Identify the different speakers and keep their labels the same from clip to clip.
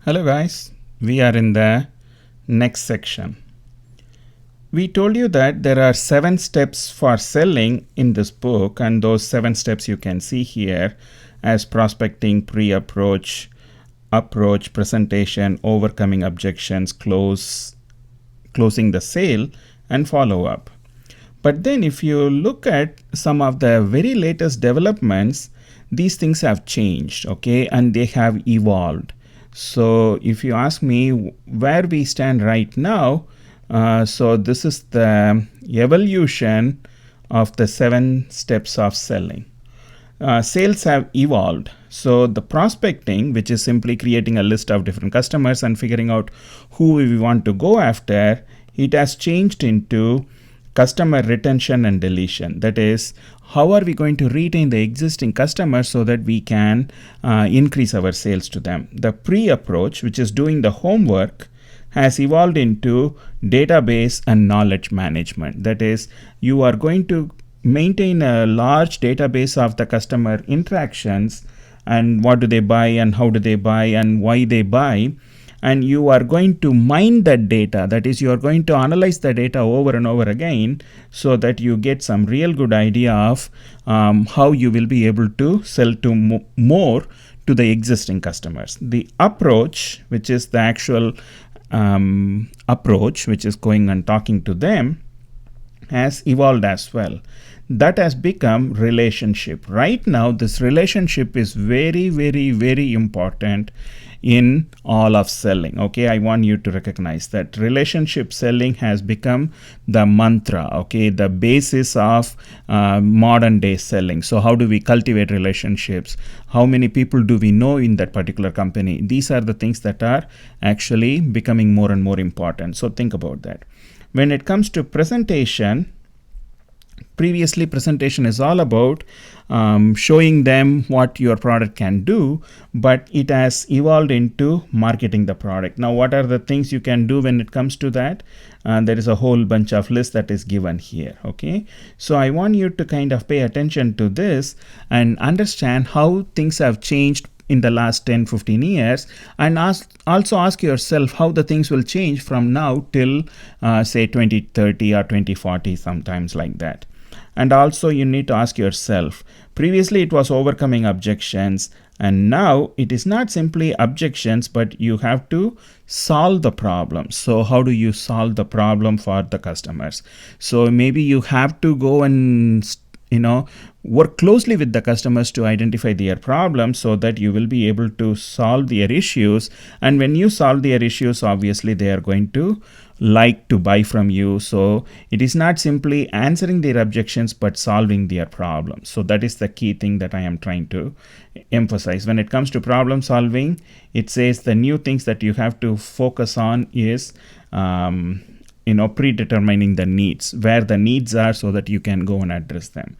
Speaker 1: Hello guys, we are in the next section. We told you that there are 7 steps for selling in this book, and those 7 steps you can see here as prospecting, pre-approach, approach, presentation, overcoming objections, closing the sale, and follow-up. But then if you look at some of the very latest developments, these things have changed, okay, and they have evolved. So if you ask me where we stand right now, so this is the evolution of the 7 steps of selling. Sales have evolved. So the prospecting, which is simply creating a list of different customers and figuring out who we want to go after, it has changed into customer retention and deletion. That is, how are we going to retain the existing customers so that we can increase our sales to them? The pre-approach, which is doing the homework, has evolved into database and knowledge management. That is, you are going to maintain a large database of the customer interactions and what do they buy and how do they buy and why they buy. And you are going to mine that data. That is, you are going to analyze the data over and over again so that you get some real good idea of how you will be able to sell to more to the existing customers. The approach, which is the actual approach, which is going and talking to them, has evolved as well. That has become relationship. Right now, this relationship is very, very, very important in all of selling. Okay, I want you to recognize that relationship selling has become the mantra, okay, the basis of modern day selling. So how do we cultivate relationships? How many people do we know in that particular company? These are the things that are actually becoming more and more important. So think about that. When it comes to presentation, previously presentation is all about showing them what your product can do, but it has evolved into marketing the product. Now, what are the things you can do when it comes to that? There is a whole bunch of lists that is given here, okay? So I want you to kind of pay attention to this and understand how things have changed in the last 10-15 years, and also ask yourself how the things will change from now till say 2030 or 2040, sometimes like that. And also you need to ask yourself, previously it was overcoming objections, and now it is not simply objections, but you have to solve the problem. So how do you solve the problem for the customers? So maybe you have to go and work closely with the customers to identify their problems so that you will be able to solve their issues. And when you solve their issues, obviously they are going to like to buy from you. So it is not simply answering their objections, but solving their problems. So that is the key thing that I am trying to emphasize. When it comes to problem solving, it says the new things that you have to focus on is predetermining the needs, where the needs are, so that you can go and address them.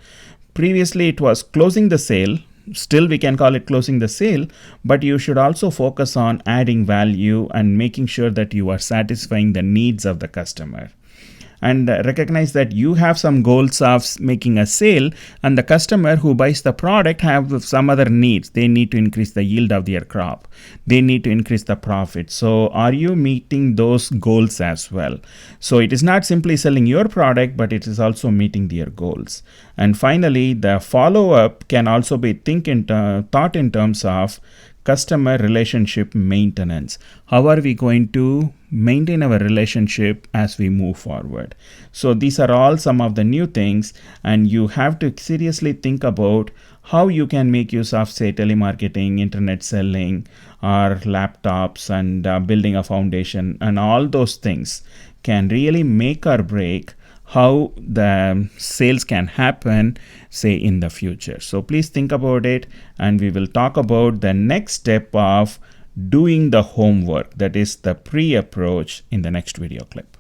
Speaker 1: Previously, it was closing the sale. Still, we can call it closing the sale, but you should also focus on adding value and making sure that you are satisfying the needs of the customer. And recognize that you have some goals of making a sale, and the customer who buys the product have some other needs. They need to increase the yield of their crop. They need to increase the profit. So are you meeting those goals as well? So it is not simply selling your product, but it is also meeting their goals. And finally, the follow-up can also be thought in terms of customer relationship maintenance. How are we going to maintain our relationship as we move forward? So these are all some of the new things, and you have to seriously think about how you can make use of, say, telemarketing, internet selling, or laptops, and building a foundation, and all those things can really make or break how the sales can happen, say, in the future. So please think about it, and we will talk about the next step of doing the homework, that is the pre-approach, in the next video clip.